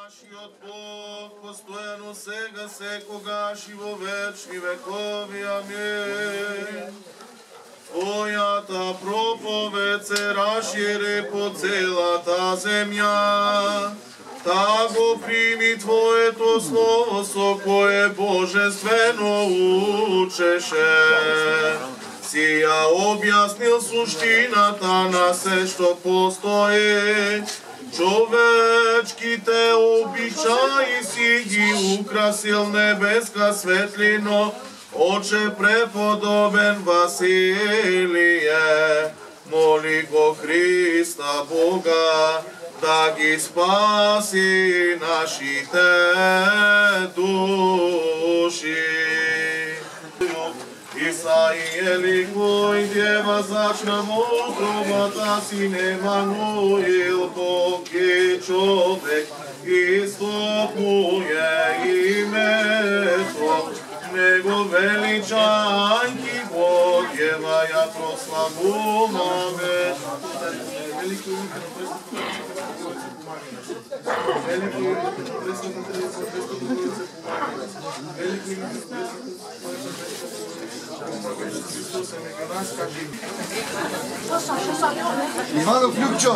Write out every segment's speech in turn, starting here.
Нашиот Бог, постојано сега, секогаш и во вечни векови. Амин. Твојата проповед се расшири по целата земја. Та го прими Твоето слово, со кое божествено учеше. Си ја објаснил суштината на се што постои. Човечките обичаи си ги украсил небеска светлино, Оче преподобен Василие, моли го Христа Бога, да ги спаси нашите души. Исаија ликој дева зачна во утробата си Емануил, Бог е човек, истопнуе името, Него величајки Богева ја прославуваме. Иванов Любчо!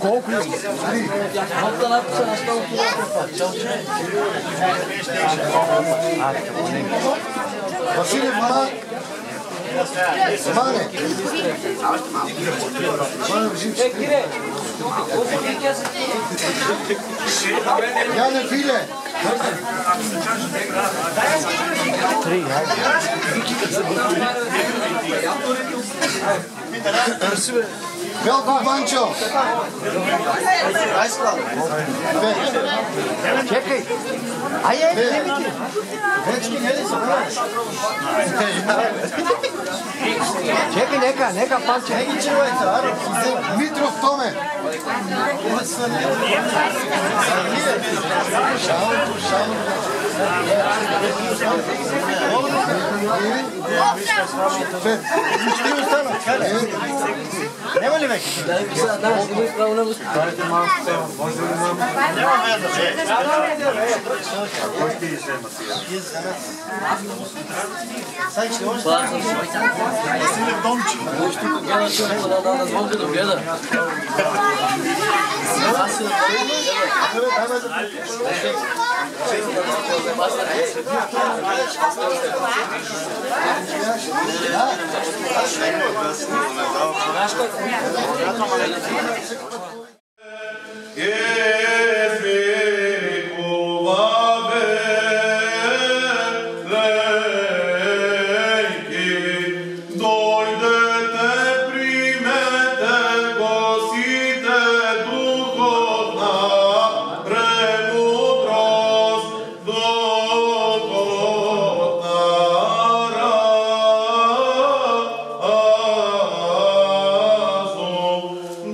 Колко ли? Василев Мане! Јане Филе! Велко Банчо! Чекай! Аје, Вечки не ли са? чекай, нека панче. Не ги чувайте, аре! Митров Томе! Ще останат, каде? Нема ли веки? Danas imaju pravo na uspeh. Нема веза, Сај ще още? Василев Домчи. Тук гледа човек да звонка да гледа.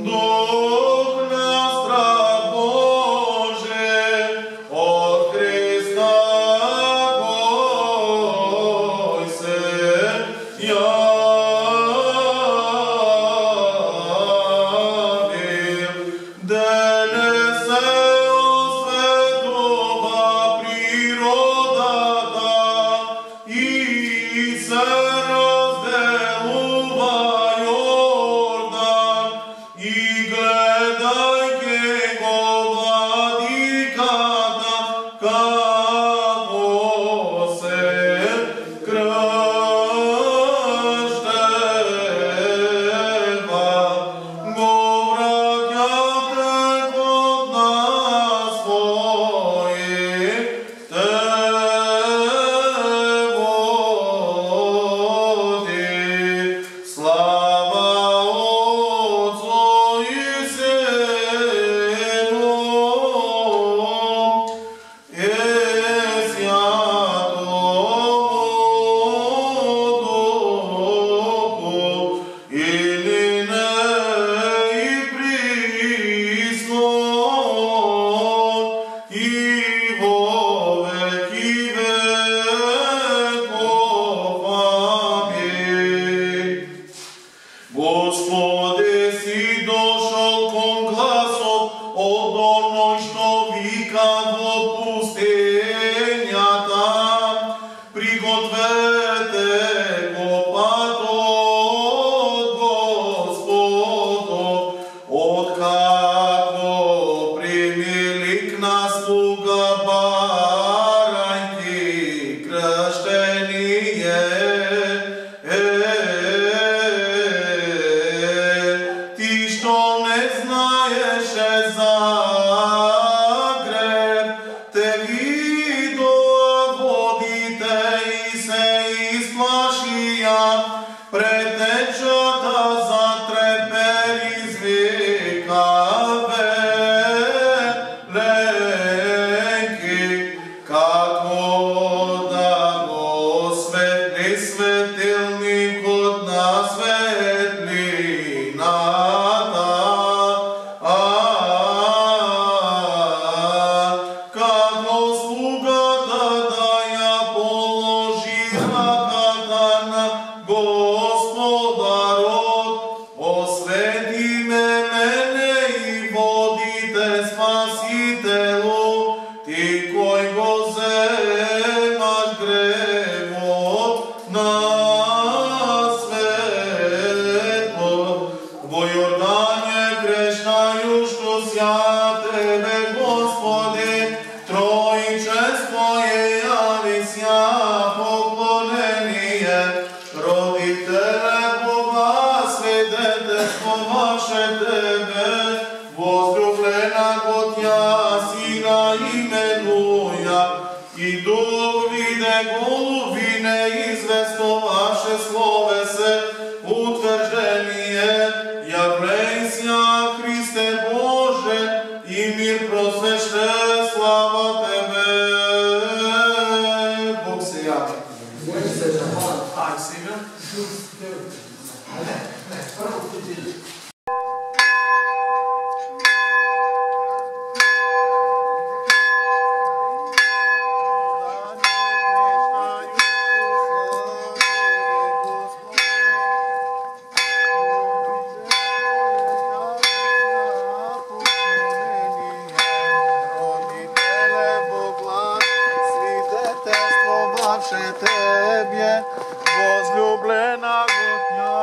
Дух на страх вика во пустинјата, пригответе го патот Господов, откако примилик на слуга барањки крштеније. Ти што не знаеше за греб, те видоа водите и се исплашија, претечата затрепер извика веленки, како да го светли светилникот на светлината, како слугата да ја положи раката на Господарот, освети ме мене и водите, Спасителу, ти кој го земаш гревот на светло. Во Јордање крещајушто ся тебе, Господи, троичество е јависја поклонение. Родителе благосвидетелство ваше тебе, возлюблена го тја сина именуја, и дух виде голубине известоваше словесе утверждение. Јавлејся, Христе Боже, и мир просвеште, слава тебе. Бог се јави. Тебе, возлюблена Готня,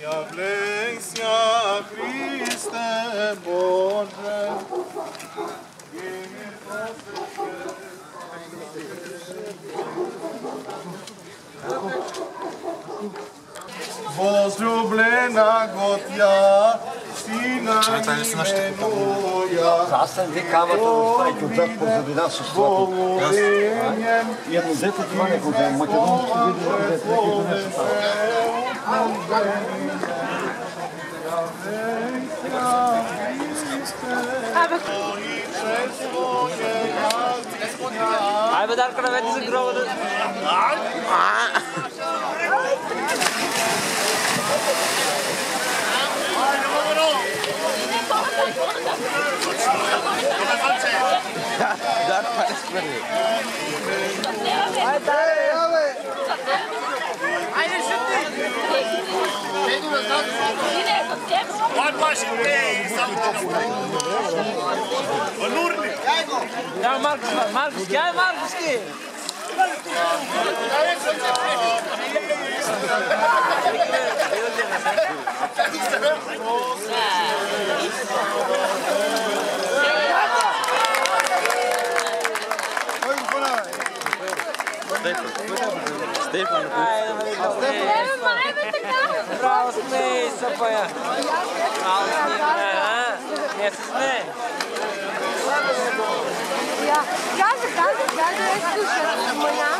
Явлейся, Христе Боже, и мир возлюблена Готја, сина именуја, Застан ви камато ставите отзад позади нас со сватот. Едно дете това не го взема, македонски види да дете не го не Айде дар кравете за гроба да... Дар пари спреми. Айде шути! What was it? Ja, Marcus, gel Marcus ki. Stefan. Bravo, смей, Сапая. Не се смей. Кажи, слушай, моя.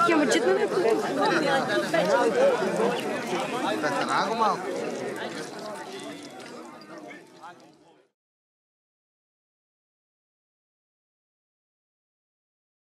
Кем учит на